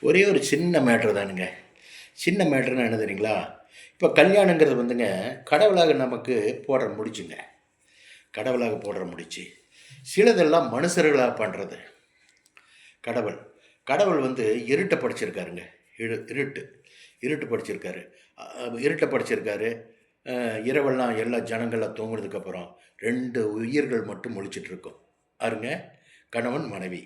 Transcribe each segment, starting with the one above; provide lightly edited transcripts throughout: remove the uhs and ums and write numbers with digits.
ஒரே ஒரு சின்ன மேட்ரு தானுங்க. சின்ன மேட்ருன்னா என்ன தெரியுங்களா? இப்போ கல்யாணங்கிறது வந்துங்க, கடவுளாக நமக்கு போடுற முடிச்சுங்க. கடவுளாக போடுற முடிச்சு. சிலதெல்லாம் மனுஷர்களா பண்றது. கடவுள். கடவுள் வந்து இருட்ட படைச்சிருக்காருங்க. இருட்டு. இருட்டு படைச்சிருக்காரு. இருட்ட படைச்சிருக்காரு. இரவெல்லாம் எல்லா ஜனங்கள்லாம் தூங்குனதுக்கப்புறம் 2 உயிர்கள் மட்டும் முழிச்சிட்ருக்கும். யாருங்க? கணவன், மனைவி.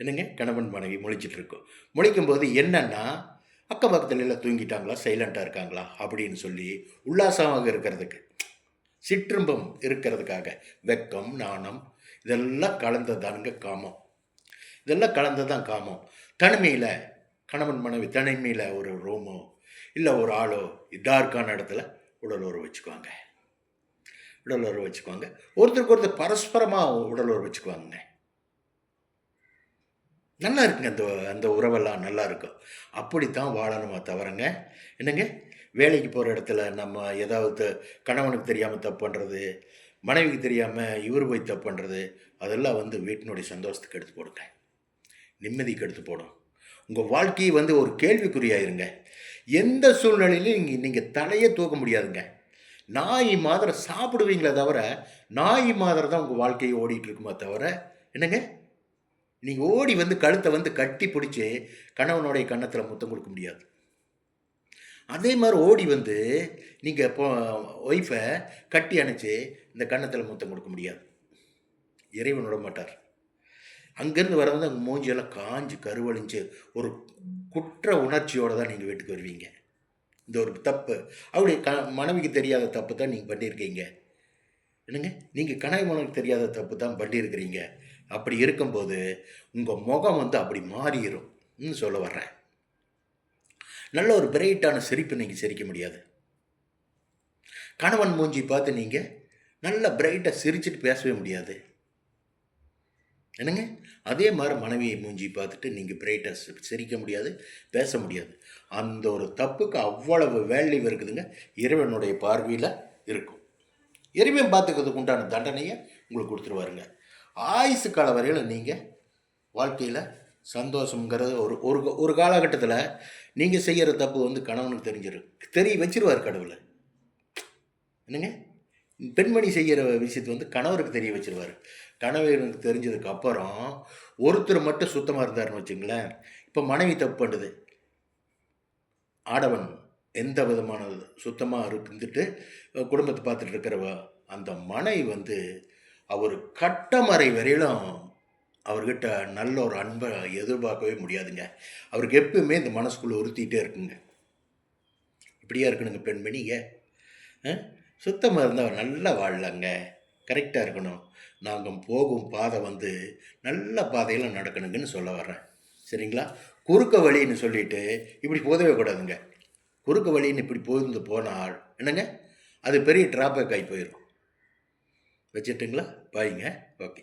என்னங்க? கணவன், மனைவி முழிச்சிட்ருக்கும். முழிக்கும்போது என்னன்னா, அக்கம் பக்கத்துல எல்லாம் தூங்கிட்டாங்களா? சைலண்ட்டா இருக்காங்களா? அப்படின்னு சொல்லி உல்லாசமாக இருக்கிறதுக்கு, சிற்றின்பம் இருக்கிறதுக்காக, வெட்கம், நாணம் இதெல்லாம் கலந்ததுதானுங்க காமம். இதெல்லாம் கலந்தது தான் காமம். தனிமையில கணவன், மனைவி தனிமையில ஒரு ரூமோ, இல்ல ஒரு ஆளோ டார்க்கான இடத்துல உடல் உறவு வச்சுக்குவாங்க. உடல் உறவு வச்சுக்குவாங்க. ஒருத்தருக்கு ஒருத்தர் பரஸ்பரமா உடல் உறவு வச்சுக்குவாங்கங்க. நல்லா இருக்குங்க. அந்த அந்த உறவெல்லாம் நல்லா இருக்கும். அப்படித்தான் வாழணுமா தவிரங்க, என்னங்க? வேலைக்கு போற இடத்துல நம்ம ஏதாவது கணவனுக்கு தெரியாம தப்பு பண்றது, மனைவிக்கு தெரியாம இவரு போய் தப்பு பண்றது, அதெல்லாம் வந்து வீட்டினுடைய சந்தோஷத்துக்கு எடுத்து போடுங்க. நிம்மதிக்கு எடுத்து போடும். உங்க வாழ்க்கையை வந்து ஒரு கேள்விக்குறியாயிருங்க. எந்த சூழ்நிலையிலும் நீங்க தலையே தூக்க முடியாதுங்க. நாய் மாத்திரம் சாப்பிடுவீங்களே தவிர, நாய் மாத்திரம் தான் உங்க வாழ்க்கையை ஓடிட்டு இருக்குமா தவிர, என்னங்க? நீங்க ஓடி வந்து கழுத்த வந்து கட்டி பிடிச்சு கணவனுடைய கன்னத்துல முத்தம் கொடுக்க முடியாது. அதே மாரி ஓடி வந்து நீங்க இப்போ ஒய்ஃப கட்டி அணைச்சு இந்த கன்னத்துல முத்தம் கொடுக்க முடியாது. இறைவன் விடமாட்டார். அங்கேருந்து வரவங்க அங்க மூஞ்சியெல்லாம் காஞ்சு கருவழிஞ்சு ஒரு குற்ற உணர்ச்சியோட தான் நீங்க வீட்டுக்கு வருவீங்க. இந்த ஒரு தப்பு. அப்படி மனைவிக்கு தெரியாத தப்பு தான் நீங்க பண்ணியிருக்கீங்க. என்னங்க? நீங்க கணவனுக்கு தெரியாத தப்பு தான் பண்ணியிருக்கிறீங்க. அப்படி இருக்கும்போது, உங்க முகம் வந்து அப்படி மாறிரும்னு சொல்ல வர்றேன். நல்ல ஒரு பிரைட்டான சிரிப்பு நீங்க சிரிக்க முடியாது. கணவன் மூஞ்சி பார்த்து நீங்க நல்ல பிரைட்டா சிரிச்சுட்டு பேசவே முடியாது. என்னங்க? அதே மாரி மனைவியை மூஞ்சி பார்த்துட்டு நீங்க பிரைட்டா சிரிக்க முடியாது, பேச முடியாது. அந்த ஒரு தப்புக்கு அவ்வளவு வேல்யூ இருக்குதுங்க. இறைவனுடைய பார்வையில இருக்கும். இறைவன் பார்த்துக்கிறதுக்கு உண்டான தண்டனைய உங்களுக்கு குடுத்துருவாருங்க. ஆயுசு காலம் வரையில நீங்க வாழ்க்கையில சந்தோஷம்ங்கிறது ஒரு ஒரு ஒரு காலகட்டத்தில நீங்க செய்யற தப்பு வந்து கணவனுக்கு தெரிஞ்சிரும். தெரிய வச்சுருவாரு கடவுளு. என்னங்க? பெண்மணி செய்யற விஷயத்த வந்து கணவருக்கு தெரிய வச்சுருவாரு. கணவருக்கு தெரிஞ்சதுக்கு அப்புறம் ஒருத்தர் மட்டும் சுத்தமா இருந்தாருன்னு வச்சுங்களேன், இப்ப மனைவி தப்பு பண்ணுது. ஆடவன் எந்த விதமான சுத்தமா இருந்துட்டு குடும்பத்த பார்த்துட்டு இருக்கிறவ, அந்த மனைவி வந்து அவரு கட்டமறை வரையிலும் அவர்கிட்ட நல்ல ஒரு அன்ப எதிர்பார்க்கவே முடியாதுங்க. அவருக்கு எப்பவுமே இந்த மனசுக்குள்ள உறுத்திட்டே இருக்குங்க. இப்படியா இருக்கணுங்க பெண்மணிங்க. அ சுத்தமா இருந்தா நல்லா வாழலாங்க. கரெக்ட்டா இருக்கணும். நாங்க போகும் பாதை வந்து நல்ல பாதையில நடக்கணுங்கன்னு சொல்ல வர்றேன். சரிங்களா? குறுக்க வழின்னு சொல்லிட்டு இப்படி போதவே கூடாதுங்க. குறுக்கு வழின்னு இப்படி புகுந்து போனால் என்னங்க? அது பெரிய டிராபேக் ஆகி போயிரும். வச்சுட்டுங்களா? பாய்ங்க. ஓகே.